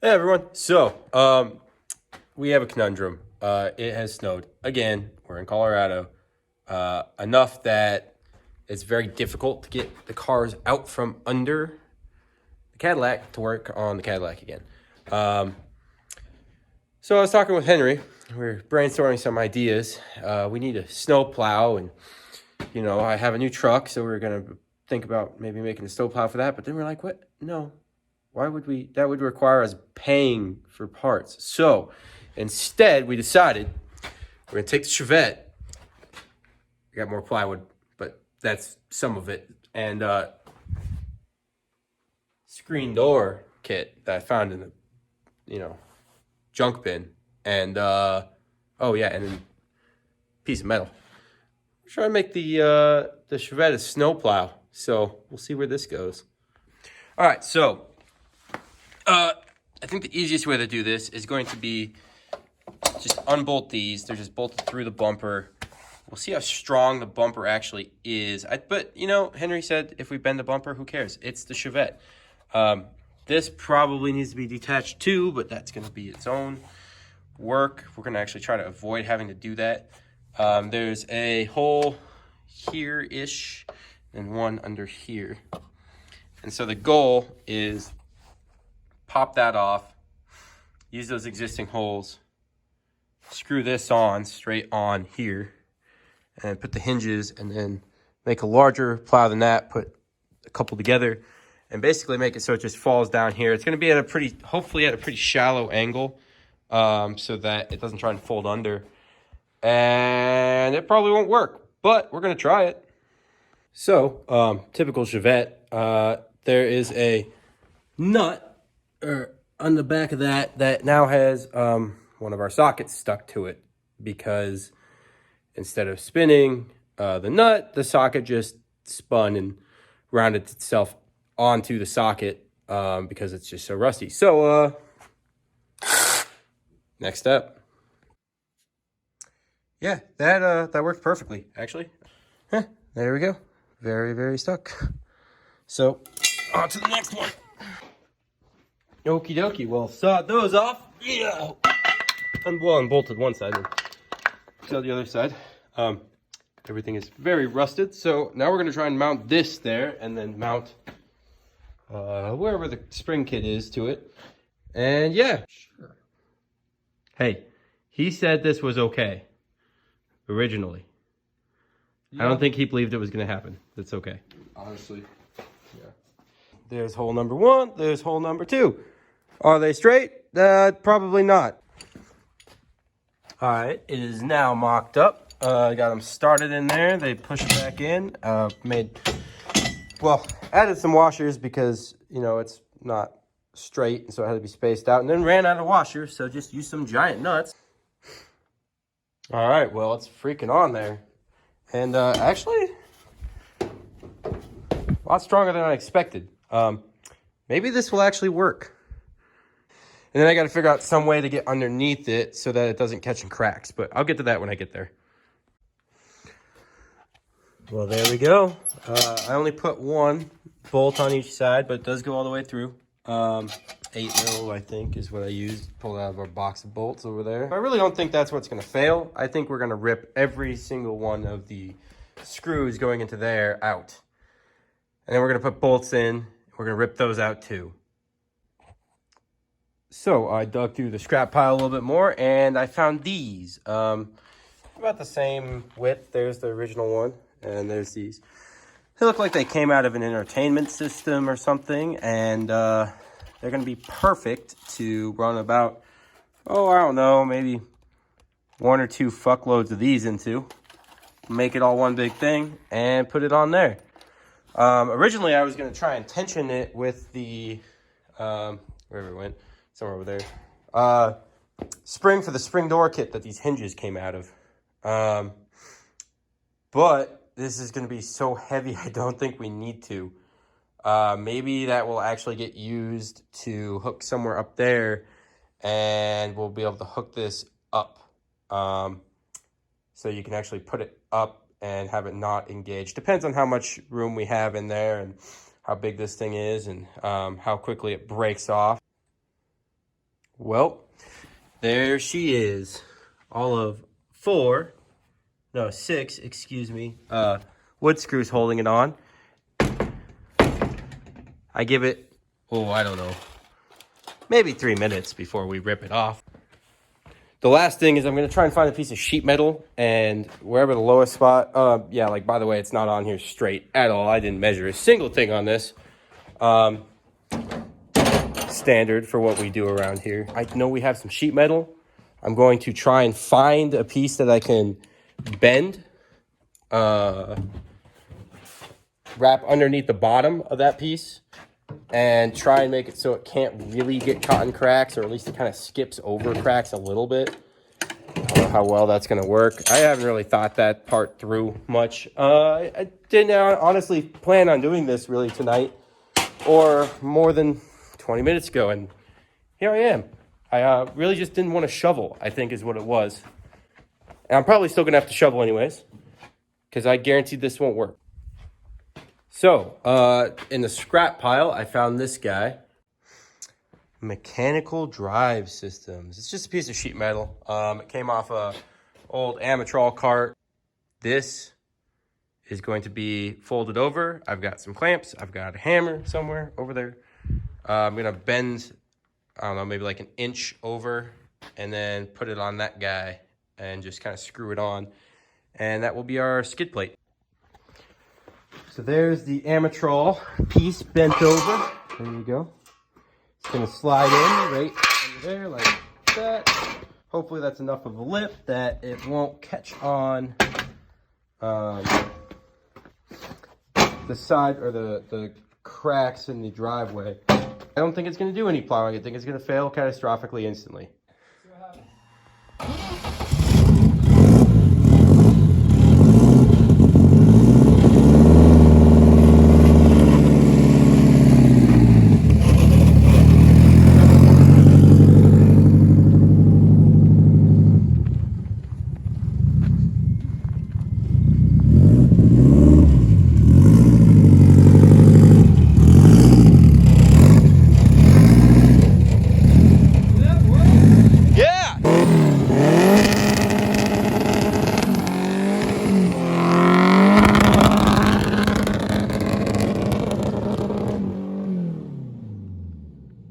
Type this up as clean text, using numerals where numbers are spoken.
Hey everyone. We have a conundrum. It has snowed again. We're in Colorado. Enough that it's very difficult to get the cars out from under the Cadillac to work on the Cadillac again. So I was talking with Henry. We're brainstorming some ideas. We need a snow plow, and I have a new truck, so we're gonna think about maybe making a snow plow for that. But then we're like, what? No, why would we? That would require us paying for parts. So instead, we decided we're gonna take the Chevette. We got more plywood, but that's some of it, and screen door kit that I found in the junk bin, and oh yeah, and then piece of metal. We're trying to make the Chevette a snow plow. So we'll see where this goes. All right, so I think the easiest way to do this is going to be just unbolt these. They're just bolted through the bumper. We'll see how strong the bumper actually is. But Henry said if we bend the bumper, who cares? It's the Chevette. This probably needs to be detached too, but that's going to be its own work. We're going to actually try to avoid having to do that. There's a hole here-ish and one under here. And so the goal is pop that off, use those existing holes, screw this on straight on here, and put the hinges, and then make a larger plow than that, put a couple together, and basically make it so it just falls down here. It's going to be at hopefully at a pretty shallow angle, so that it doesn't try and fold under. And it probably won't work, but we're going to try it. So, typical Chevette, there is a nut on the back of that now has one of our sockets stuck to it, because instead of spinning the nut, the socket just spun and rounded itself onto the socket because it's just so rusty. So, next step. Yeah, that worked perfectly, actually. There we go. Very, very stuck. So, on to the next one. Okie dokie. Well, sawed those off. Yeah. Unbolted one side and sawed the other side. Everything is very rusted. So now we're going to try and mount this there, and then mount wherever the spring kit is to it. And yeah. Sure. Hey, he said this was okay. Originally. Yeah. I don't think he believed it was going to happen. That's okay. Honestly, yeah. There's hole number one. There's hole number two. Are they straight? Probably not. All right, it is now mocked up. I got them started in there. They pushed back in. Added some washers because, it's not straight, so it had to be spaced out. And then ran out of washers, so just used some giant nuts. All right, well, it's freaking on there. And actually, a lot stronger than I expected. Maybe this will actually work. And then I got to figure out some way to get underneath it so that it doesn't catch in cracks. But I'll get to that when I get there. Well, there we go. I only put one bolt on each side, but it does go all the way through. 8mm, I think, is what I used. Pulled out of our box of bolts over there. I really don't think that's what's going to fail. I think we're going to rip every single one of the screws going into there out. And then we're going to put bolts in. We're going to rip those out too. So I dug through the scrap pile a little bit more, and I found these. About the same width. There's the original one, and there's these. They look like they came out of an entertainment system or something, and they're going to be perfect to run about, I don't know, maybe 1 or 2 fuckloads of these into. Make it all one big thing, and put it on there. Originally, I was going to try and tension it with the, wherever it went, somewhere over there, spring for the spring door kit that these hinges came out of. But this is going to be so heavy, I don't think we need to. Maybe that will actually get used to hook somewhere up there, and we'll be able to hook this up. So you can actually put it up and have it not engaged. Depends on how much room we have in there and how big this thing is and how quickly it breaks off. Well, there she is. All of 6, excuse me, wood screws holding it on. I give it, I don't know, maybe 3 minutes before we rip it off. The last thing is I'm going to try and find a piece of sheet metal, and wherever the lowest spot, yeah, like, by the way, it's not on here straight at all. I didn't measure a single thing on this. Standard for what we do around here. I know we have some sheet metal. I'm going to try and find a piece that I can bend, wrap underneath the bottom of that piece, and try and make it so it can't really get caught in cracks, or at least it kind of skips over cracks a little bit. I don't know how well that's going to work. I haven't really thought that part through much. I didn't honestly plan on doing this really tonight or more than 20 minutes ago, and here I am. I really just didn't want to shovel, I think is what it was. And I'm probably still going to have to shovel anyways, because I guarantee this won't work. So, in the scrap pile, I found this guy. Mechanical drive systems. It's just a piece of sheet metal. It came off a old Amatrol cart. This is going to be folded over. I've got some clamps. I've got a hammer somewhere over there. I'm going to bend, I don't know, maybe like an inch over, and then put it on that guy and just kind of screw it on. And that will be our skid plate. So there's the Amatrol piece bent over. There you go. It's going to slide in right under there like that. Hopefully that's enough of a lip that it won't catch on the side or the cracks in the driveway. I don't think it's going to do any plowing. I think it's going to fail catastrophically instantly.